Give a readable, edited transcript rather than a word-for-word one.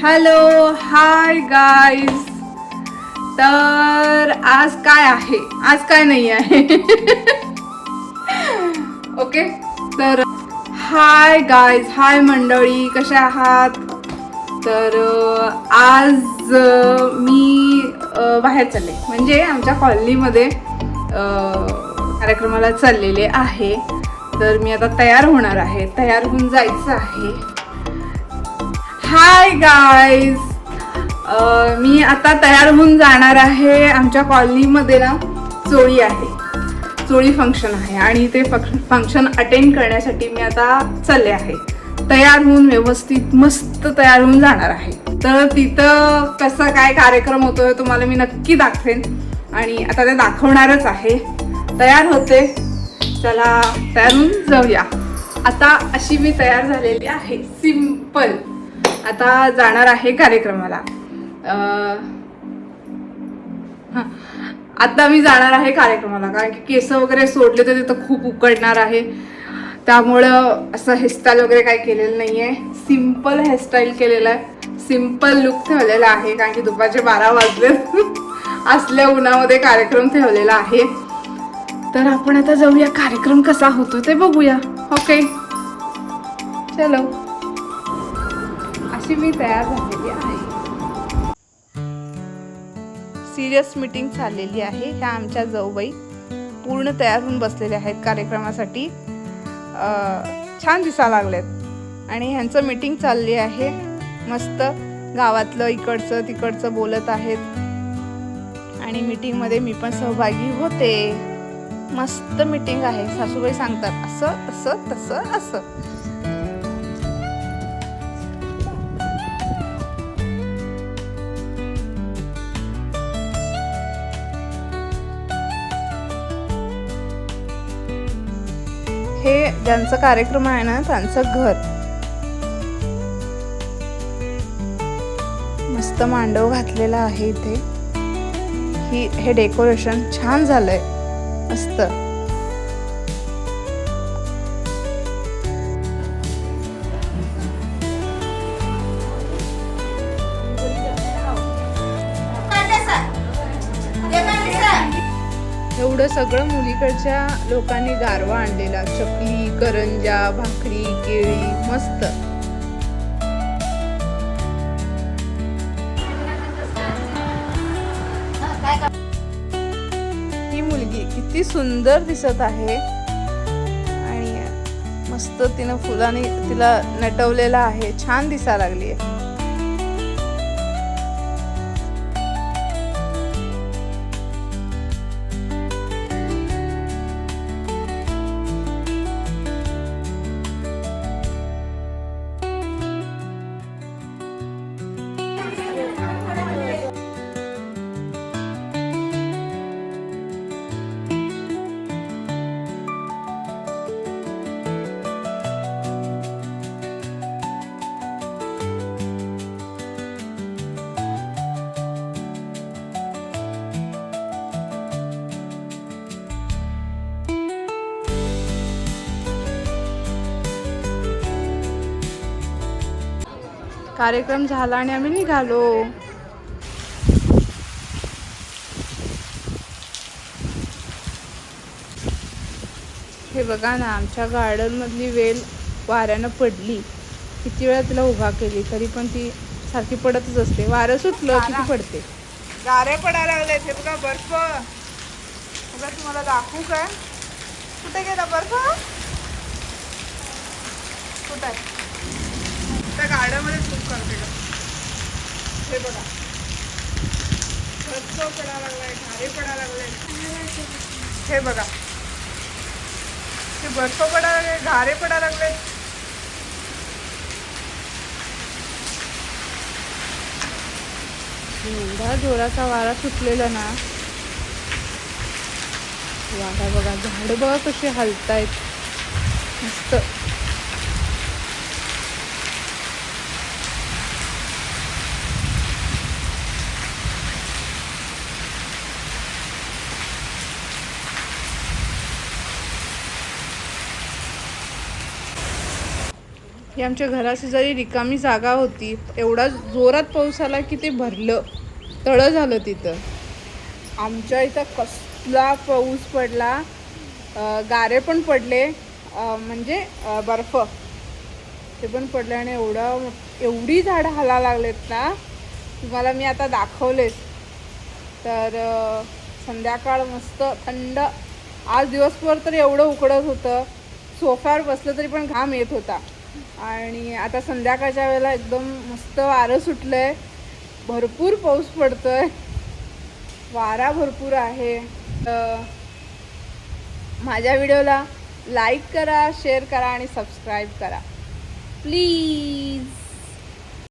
Hello hi guys. तर आज काय आहे, आज काय नाही आहे. ओके, तर हाय गाईज, हाय मंडळी, कशा आहात. तर आज मी बाहेर चालले, म्हणजे आमच्या कॉलनीमध्ये कार्यक्रमाला चाललेले आहे. तर मी आता तयार होणार आहे, तयार होऊन जायचं आहे. हाय गाईज, मी आता तयार होऊन जाणार आहे. आमच्या कॉलनीमध्ये ना चोळी आहे, चोळी फंक्शन आहे आणि ते फंक्शन अटेंड करण्यासाठी मी आता चालले आहे. तयार होऊन व्यवस्थित मस्त तयार होऊन जाणार आहे. तर तिथं कसा काय कार्यक्रम होतोय तुम्हाला मी नक्की दाखवेन आणि आता ते दाखवणारच आहे. तयार होते, चला तयार होऊन जाऊया. आता अशी मी तयार झालेली आहे, सिंपल. आता जाणार आहे कार्यक्रमाला. आता मी जाणार आहे कार्यक्रमाला, कारण की केस वगैरे सोडले तर तिथं खूप उकडणार आहे. त्यामुळं असं हेअरस्टाईल वगैरे काय केलेलं नाही आहे, सिम्पल हेअरस्टाईल केलेलं आहे, सिम्पल लुक ठेवलेला आहे. कारण की दुपारचे 12 वाजले असल्या उन्हामध्ये कार्यक्रम ठेवलेला आहे. तर आपण आता जाऊया, कार्यक्रम कसा होतो ते बघूया. ओके चलो. अशी मी तयार झालेली आहे. सिरियस मीटिंग चाललेली आहे. ह्या आमच्या जाऊबाई पूर्ण तयार होऊन बसलेल्या आहेत कार्यक्रमासाठी. छान दिसायला लागलेत आणि ह्यांचं मीटिंग चालली आहे. मस्त गावातलं इकडचं तिकडचं बोलत आहेत आणि मीटिंगमध्ये मी पण सहभागी होते. मस्त मीटिंग आहे. सासूबाई सांगतात असं असं तसं असं. हे ज्यांचा कार्यक्रम आहे ना त्यांचं घर. मस्त मांडव घातलेला आहे इथे. हे डेकोरेशन छान झालंय, मस्त. एवढं सगळं मुलीकडच्या लोकांनी गारवा आणलेला. चकली, करंजा, भाकरी, केळी, मस्त. ही मुलगी किती सुंदर दिसत आहे आणि मस्त तिनं फुलाने तिला नटवलेला आहे. छान दिसायला लागली आहे. कार्यक्रम झाला आणि आम्ही निघालो. हे बघा ना, आमच्या गार्डन मधली वेल वाऱ्यानं पडली. किती वेळा तिला उभा केली तरी पण ती सारखी पडतच असते. वारं सुटलं किती पडते. गारे पडायला लागले. हे बघा बर्फ. बघा तुम्हाला दाखवू काय, कुठे गेला बर्फ, कुठे आहे त्या गाड्यामध्ये खूप करते का. हे बघा बर्फ पडायला लागलाय, घारे पडायला लागले. हे बघा ते बर्फ पडायला लागले, घारे पडायला लागले. एवढा जोराचा वारा सुटलेला ना. वारा बघा, झाड बघा कशी हलतायत, मस्त. ही आमच्या घराची जरी रिकामी जागा होती, एवढा जोरात पाऊस आला की ते भरलं, तळं झालं तिथं. आमच्या इथं कसला पाऊस पडला, गारे पण पडले, म्हणजे बर्फ ते पण पडले. आणि एवढी झाडं हाला लागलेत ना, तुम्हाला मी आता दाखवलेच. तर संध्याकाळ मस्त थंड. आज दिवसभर तर एवढं उकडत होतं, सोफ्यावर बसलं तरी पण घाम येत होता. आणि आता संध्याकाळच्या वेळेला एकदम मस्त वारं सुटलं आहे, भरपूर पाऊस पडतो आहे, वारा भरपूर आहे. माझ्या व्हिडिओला लाईक करा, शेअर करा आणि सबस्क्राईब करा प्लीज.